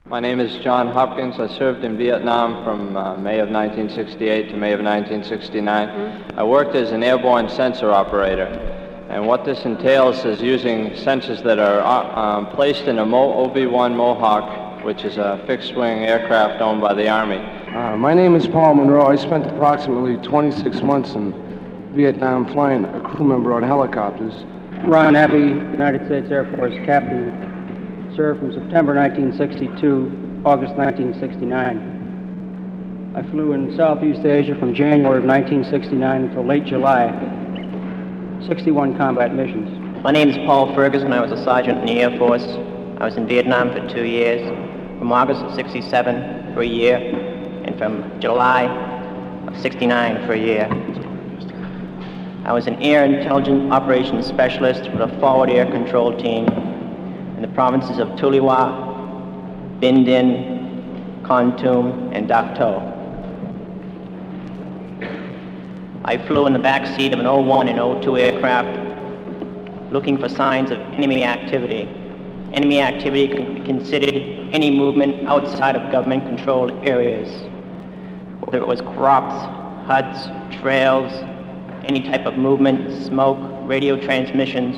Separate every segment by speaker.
Speaker 1: My name is John Hopkins. I served in Vietnam from May of 1968 to May of 1969. I worked as an airborne sensor operator. And what this entails is using sensors that are placed in a OB-1 Mohawk, which is a fixed-wing aircraft owned by the Army.
Speaker 2: My name is Paul Monroe. I spent approximately 26 months in Vietnam flying a crew member on helicopters.
Speaker 3: Ron Nappi, United States Air Force Captain, served from September 1962, August 1969. I flew in Southeast Asia from January of 1969 until late July. 61 combat missions.
Speaker 4: My name is Paul Ferguson. I was a sergeant in the Air Force. I was in Vietnam for 2 years, from August of 67 for a year, and from July of 69 for a year. I was an air intelligence operations specialist with a forward air control team in the provinces of Tuliwa, Binh Dinh, Kon Tum, and Dak To. I flew in the back seat of an O-1 and O-2 aircraft looking for signs of enemy activity. Enemy activity can be considered any movement outside of government-controlled areas, whether it was crops, huts, trails, any type of movement, smoke, radio transmissions,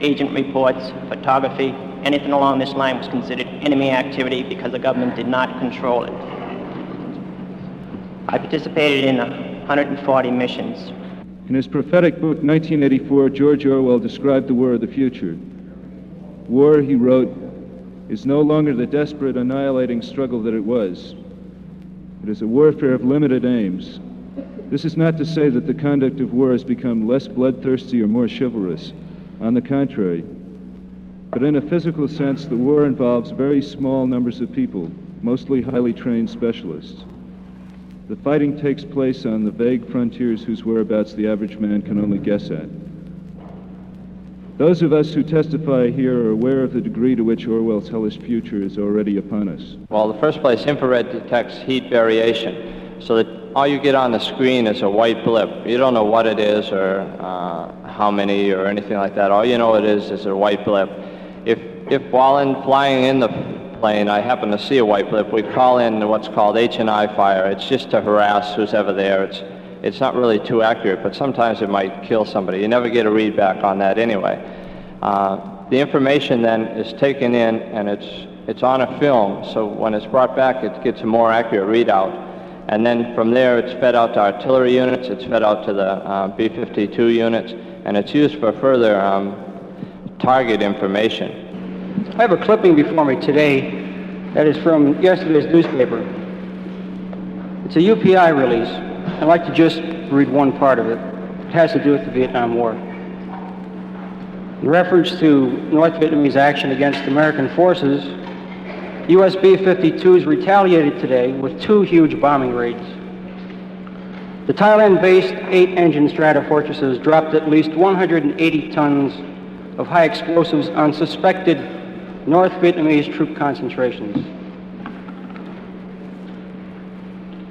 Speaker 4: agent reports, photography, anything along this line was considered enemy activity because the government did not control it. I participated in 140 missions.
Speaker 5: In his prophetic book, 1984, George Orwell described the war of the future. War, he wrote, is no longer the desperate, annihilating struggle that it was. It is a warfare of limited aims. This is not to say that the conduct of war has become less bloodthirsty or more chivalrous. On the contrary. But in a physical sense, the war involves very small numbers of people, mostly highly trained specialists. The fighting takes place on the vague frontiers whose whereabouts the average man can only guess at. Those of us who testify here are aware of the degree to which Orwell's hellish future is already upon us.
Speaker 1: Well, in the first place, infrared detects heat variation, so that all you get on the screen is a white blip. You don't know what it is or how many or anything like that. All you know it is a white blip. If while flying in the plane, I happen to see a white blip, we call in what's called H&I fire. It's just to harass who's ever there. It's not really too accurate, but sometimes it might kill somebody. You never get a read back on that anyway. The information then is taken in and it's on a film, so when it's brought back it gets a more accurate readout. And then from there it's fed out to artillery units, it's fed out to the B-52 units, and it's used for further target information.
Speaker 3: I have a clipping before me today that is from yesterday's newspaper. It's a UPI release. I'd like to just read one part of it. It has to do with the Vietnam War. In reference to North Vietnamese action against American forces, U.S. B-52s retaliated today with 2 huge bombing raids. The Thailand-based 8-engine Stratofortresses dropped at least 180 tons of high explosives on suspected North Vietnamese troop concentrations.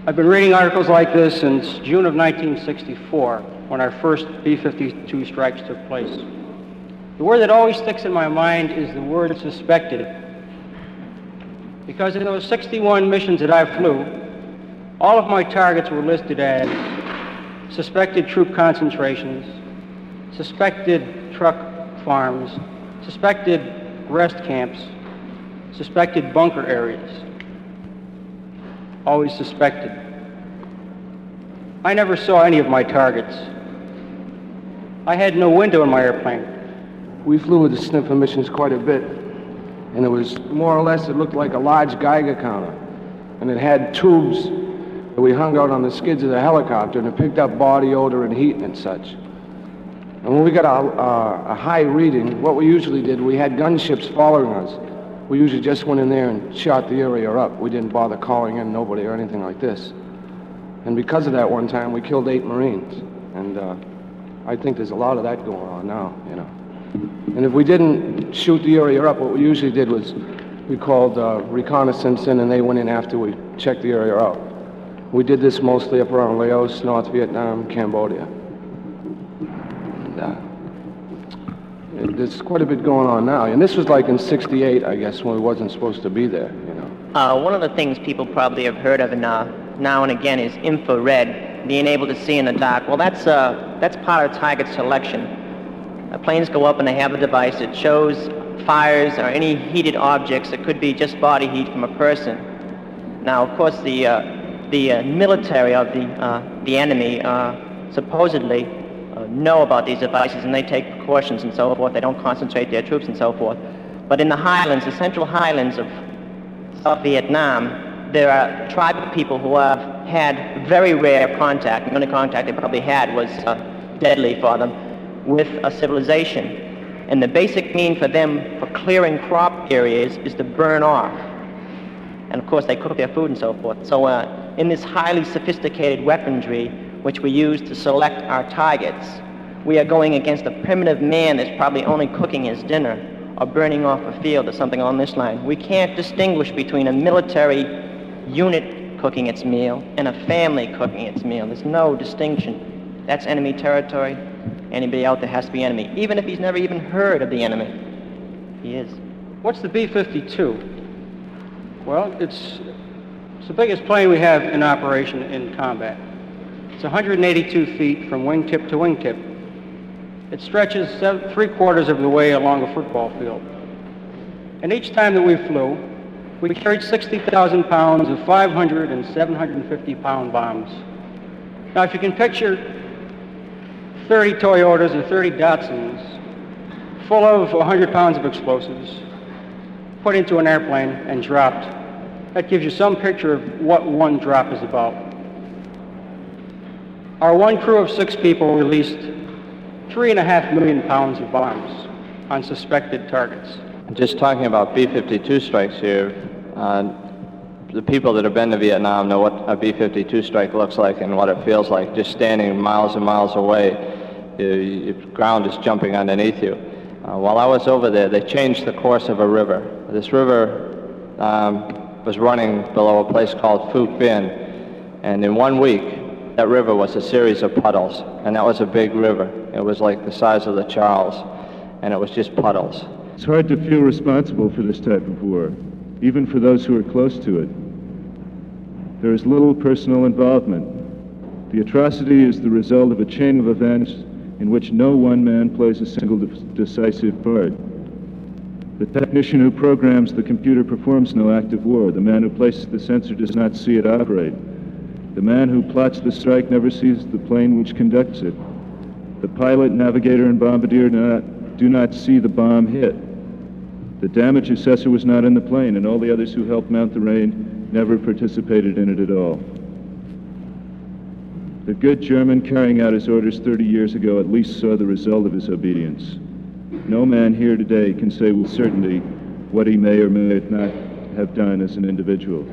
Speaker 3: I've been reading articles like this since June of 1964, when our first B-52 strikes took place. The word that always sticks in my mind is the word suspected. Because in those 61 missions that I flew, all of my targets were listed as suspected troop concentrations, suspected truck farms, suspected rest camps, suspected bunker areas. Always suspected. I never saw any of my targets. I had no window in my airplane.
Speaker 2: We flew with the sniffer missions quite a bit, and it was more or less, it looked like a large Geiger counter, and it had tubes that we hung out on the skids of the helicopter, and it picked up body odor and heat and such. And when we got a high reading, what we usually did, we had gunships following us. We usually just went in there and shot the area up. We didn't bother calling in nobody or anything like this. And because of that one time, we killed 8 Marines. And I think there's a lot of that going on now, you know. And if we didn't shoot the area up, what we usually did was we called reconnaissance in, and they went in after we checked the area out. We did this mostly up around Laos, North Vietnam, Cambodia. There's quite a bit going on now. And this was like in '68, I guess, when we wasn't supposed to be there, you know.
Speaker 4: One of the things people probably have heard of now and again is infrared, being able to see in the dark. Well, that's part of target selection. Planes go up and they have a device that shows fires or any heated objects. It could be just body heat from a person. Now, of course, the military of the enemy supposedly know about these devices, and they take precautions and so forth. They don't concentrate their troops and so forth. But in the highlands, the central highlands of South Vietnam, there are tribal people who have had very rare contact. The only contact they probably had was deadly for them with a civilization. And the basic mean for them for clearing crop areas is to burn off. And of course they cook their food and so forth. So in this highly sophisticated weaponry which we use to select our targets, we are going against a primitive man that's probably only cooking his dinner or burning off a field or something on this line. We can't distinguish between a military unit cooking its meal and a family cooking its meal. There's no distinction. That's enemy territory. Anybody out there has to be enemy, even if he's never even heard of the enemy. He is.
Speaker 3: What's the B-52? Well, it's the biggest plane we have in operation in combat. It's 182 feet from wingtip to wingtip. It stretches 3/4 of the way along a football field. And each time that we flew, we carried 60,000 pounds of 500 and 750-pound bombs. Now, if you can picture 30 Toyotas or 30 Datsuns full of 100 pounds of explosives put into an airplane and dropped, that gives you some picture of what one drop is about. Our one crew of 6 people released 3.5 million pounds of bombs on suspected targets.
Speaker 1: Just talking about B-52 strikes here, the people that have been to Vietnam know what a B-52 strike looks like and what it feels like. Just standing miles and miles away, the ground is jumping underneath you. While I was over there, they changed the course of a river. This river was running below a place called Phu Binh, and in 1 week, that river was a series of puddles, and that was a big river. It was like the size of the Charles, and it was just puddles.
Speaker 5: It's hard to feel responsible for this type of war, even for those who are close to it. There is little personal involvement. The atrocity is the result of a chain of events in which no one man plays a single decisive part. The technician who programs the computer performs no act of war. The man who places the sensor does not see it operate. The man who plots the strike never sees the plane which conducts it. The pilot, navigator, and bombardier do not see the bomb hit. The damage assessor was not in the plane, and all the others who helped mount the rain never participated in it at all. The good German carrying out his orders 30 years ago at least saw the result of his obedience. No man here today can say with certainty what he may or may not have done as an individual.